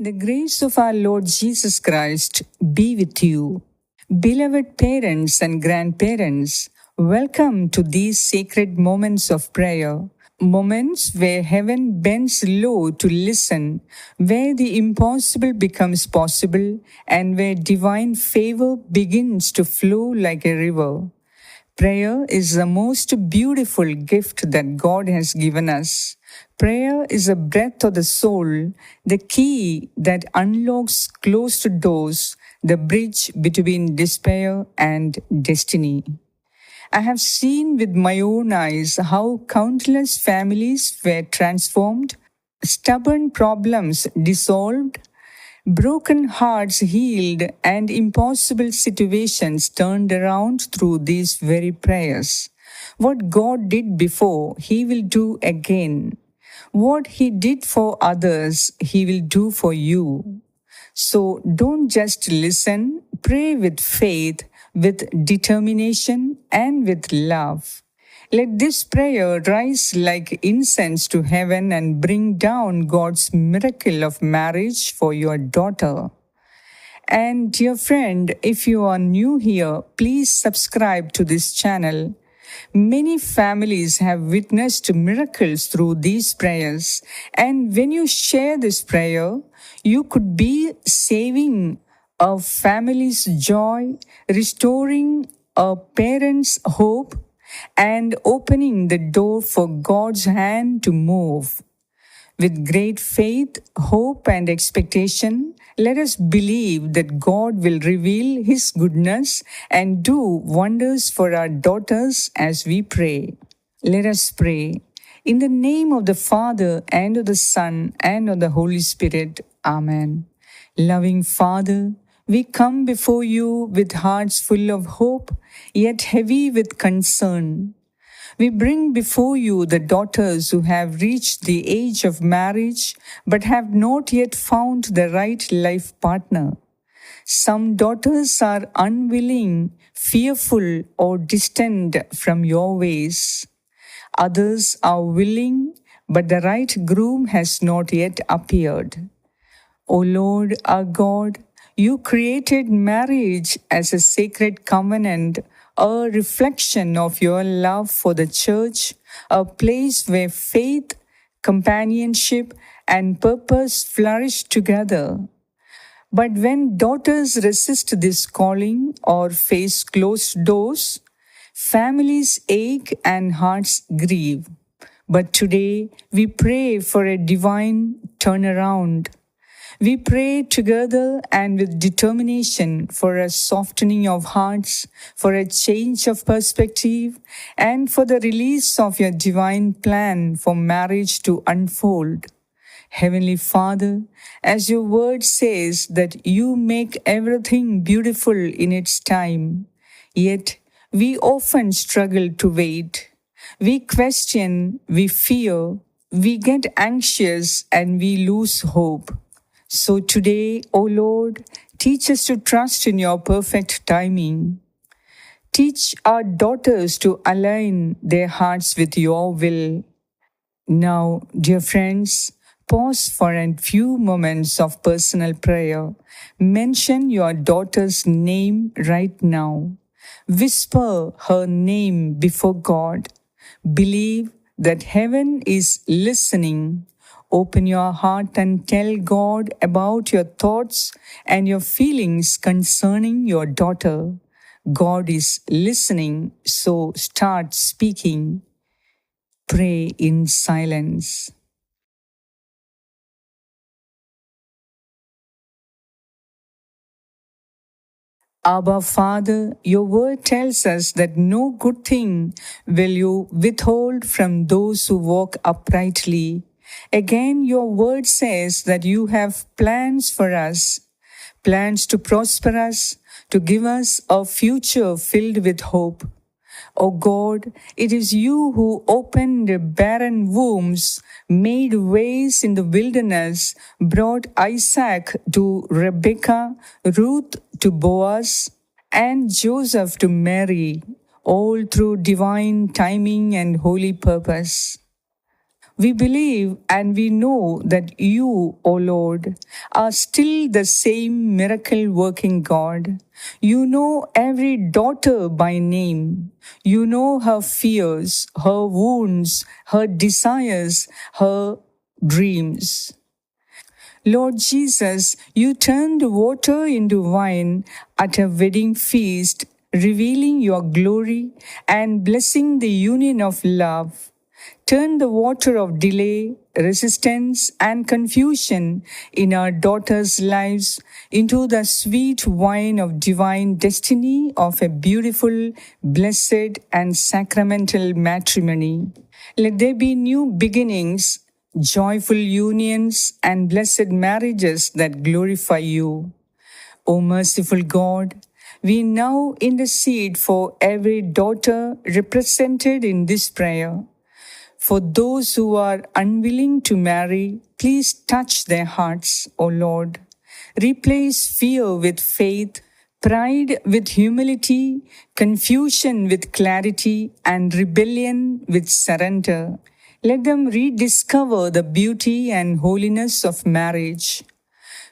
The grace of our Lord Jesus Christ be with you. Beloved parents and grandparents, welcome to these sacred moments of prayer, moments where heaven bends low to listen, where the impossible becomes possible, and where divine favor begins to flow like a river. Prayer is the most beautiful gift that God has given us. Prayer is a breath of the soul, the key that unlocks closed doors, the bridge between despair and destiny. I have seen with my own eyes how countless families were transformed, stubborn problems dissolved, broken hearts healed, and impossible situations turned around through these very prayers. What God did before, He will do again. What He did for others, He will do for you. So don't just listen, pray with faith, with determination, and with love. Let this prayer rise like incense to heaven and bring down God's miracle of marriage for your daughter. And dear friend, if you are new here, please subscribe to this channel. Many families have witnessed miracles through these prayers. And when you share this prayer, you could be saving a family's joy, restoring a parent's hope, and opening the door for God's hand to move. With great faith, hope, and expectation, let us believe that God will reveal His goodness and do wonders for our daughters as we pray. Let us pray. In the name of the Father, and of the Son, and of the Holy Spirit. Amen. Loving Father, we come before you with hearts full of hope, yet heavy with concern. We bring before you the daughters who have reached the age of marriage but have not yet found the right life partner. Some daughters are unwilling, fearful, or distant from your ways. Others are willing, but the right groom has not yet appeared. O Lord our God, you created marriage as a sacred covenant, a reflection of your love for the church, a place where faith, companionship, and purpose flourish together. But when daughters resist this calling or face closed doors, families ache and hearts grieve. But today we pray for a divine turnaround. We pray together and with determination for a softening of hearts, for a change of perspective, and for the release of your divine plan for marriage to unfold. Heavenly Father, as your word says that you make everything beautiful in its time, yet we often struggle to wait. We question, we fear, we get anxious, and we lose hope. So today, O Lord, teach us to trust in your perfect timing. Teach our daughters to align their hearts with your will. Now, dear friends, pause for a few moments of personal prayer. Mention your daughter's name right now. Whisper her name before God. Believe that heaven is listening. Open your heart and tell God about your thoughts and your feelings concerning your daughter. God is listening, so start speaking. Pray in silence. Abba, Father, your word tells us that no good thing will you withhold from those who walk uprightly. Again, your word says that you have plans for us, plans to prosper us, to give us a future filled with hope. O God, it is you who opened barren wombs, made ways in the wilderness, brought Isaac to Rebekah, Ruth to Boaz, and Joseph to Mary, all through divine timing and holy purpose. We believe and we know that you, O Lord, are still the same miracle working God. You know every daughter by name. You know her fears, her wounds, her desires, her dreams. Lord Jesus, you turned water into wine at a wedding feast, revealing your glory and blessing the union of love. Turn the water of delay, resistance, and confusion in our daughters' lives into the sweet wine of divine destiny of a beautiful, blessed, and sacramental matrimony. Let there be new beginnings, joyful unions, and blessed marriages that glorify you. O merciful God, we now intercede for every daughter represented in this prayer. For those who are unwilling to marry, please touch their hearts, O Lord. Replace fear with faith, pride with humility, confusion with clarity, and rebellion with surrender. Let them rediscover the beauty and holiness of marriage.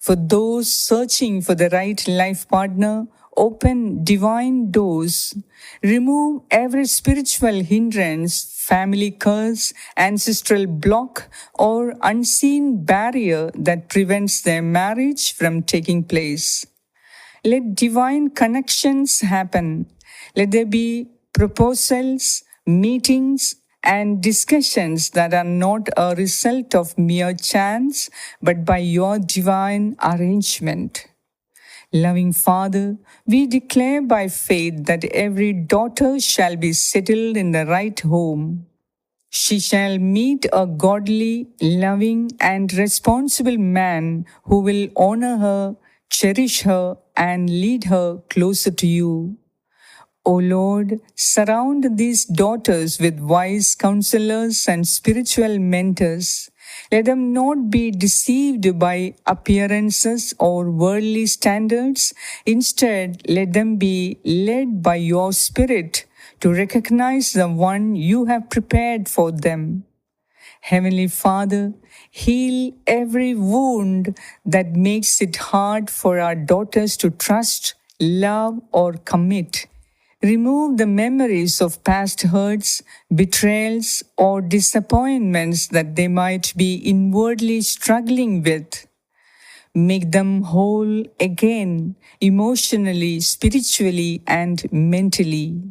For those searching for the right life partner, open divine doors. Remove every spiritual hindrance, family curse, ancestral block, or unseen barrier that prevents their marriage from taking place. Let divine connections happen. Let there be proposals, meetings, and discussions that are not a result of mere chance, but by your divine arrangement. Loving Father, we declare by faith that every daughter shall be settled in the right home. She shall meet a godly, loving, and responsible man who will honor her, cherish her, and lead her closer to you. O Lord, surround these daughters with wise counselors and spiritual mentors. Let them not be deceived by appearances or worldly standards. Instead, let them be led by your Spirit to recognize the one you have prepared for them. Heavenly Father, heal every wound that makes it hard for our daughters to trust, love, or commit. Remove the memories of past hurts, betrayals, or disappointments that they might be inwardly struggling with. Make them whole again, emotionally, spiritually, and mentally.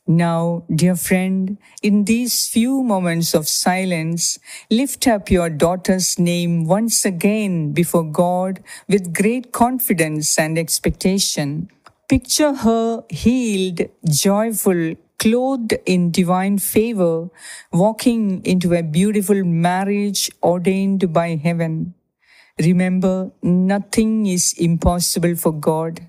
Now, dear friend, in these few moments of silence, lift up your daughter's name once again before God with great confidence and expectation. Picture her healed, joyful, clothed in divine favor, walking into a beautiful marriage ordained by heaven. Remember, nothing is impossible for God.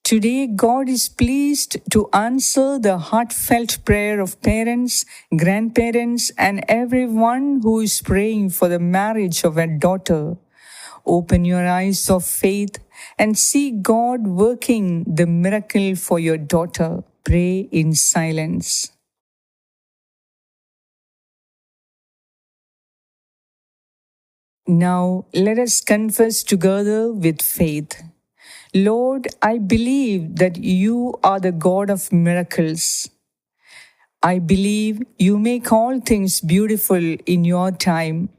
Today, God is pleased to answer the heartfelt prayer of parents, grandparents, and everyone who is praying for the marriage of a daughter. Open your eyes of faith and see God working the miracle for your daughter. Pray in silence. Now, let us confess together with faith. Lord, I believe that you are the God of miracles. I believe you make all things beautiful in your time.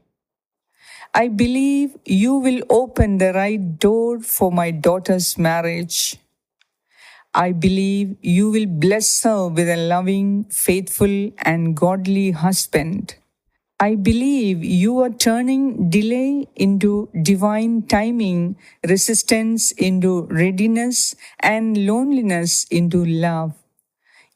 I believe you will open the right door for my daughter's marriage. I believe you will bless her with a loving, faithful, and godly husband. I believe you are turning delay into divine timing, resistance into readiness, and loneliness into love.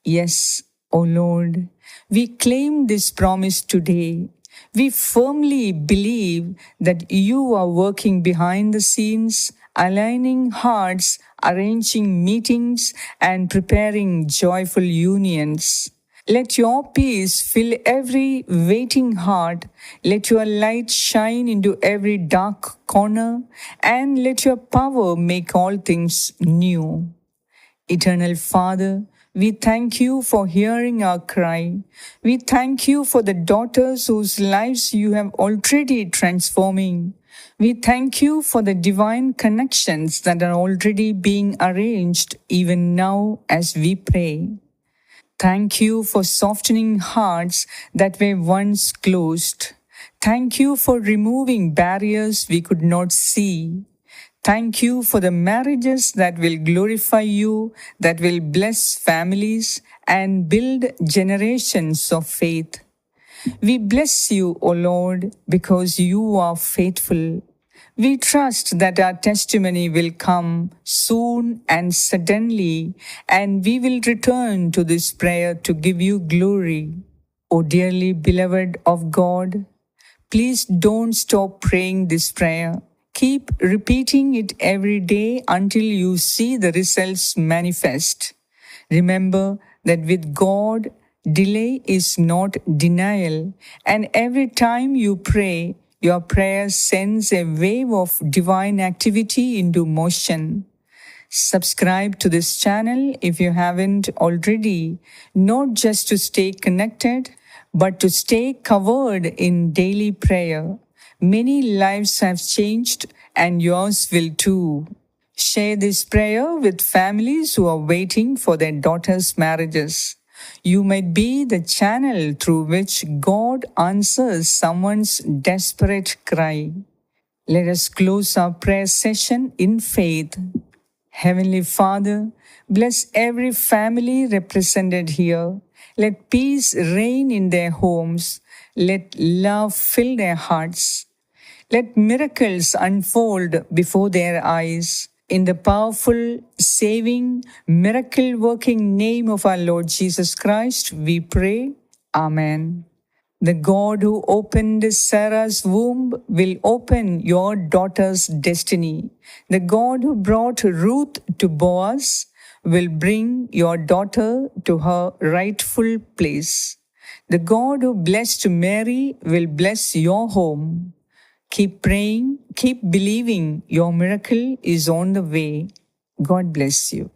Yes, O Lord, we claim this promise today. We firmly believe that you are working behind the scenes, aligning hearts, arranging meetings, and preparing joyful unions. Let your peace fill every waiting heart. Let your light shine into every dark corner, and let your power make all things new. Eternal Father, We thank you for hearing our cry. We thank you for the daughters whose lives you have already transforming. We thank you for the divine connections that are already being arranged even now as we pray. Thank you for softening hearts that were once closed. Thank you for removing barriers we could not see. Thank you for the marriages that will glorify you, that will bless families and build generations of faith. We bless you, O Lord, because you are faithful. We trust that our testimony will come soon and suddenly, and we will return to this prayer to give you glory. O dearly beloved of God, please don't stop praying this prayer. Keep repeating it every day until you see the results manifest. Remember that with God, delay is not denial, and every time you pray, your prayer sends a wave of divine activity into motion. Subscribe to this channel if you haven't already, not just to stay connected, but to stay covered in daily prayer. Many lives have changed, and yours will too. Share this prayer with families who are waiting for their daughters' marriages. You might be the channel through which God answers someone's desperate cry. Let us close our prayer session in faith. Heavenly Father, bless every family represented here. Let peace reign in their homes. Let love fill their hearts. Let miracles unfold before their eyes. In the powerful, saving, miracle-working name of our Lord Jesus Christ, we pray. Amen. The God who opened Sarah's womb will open your daughter's destiny. The God who brought Ruth to Boaz will bring your daughter to her rightful place. The God who blessed Mary will bless your home. Keep praying, keep believing. Your miracle is on the way. God bless you.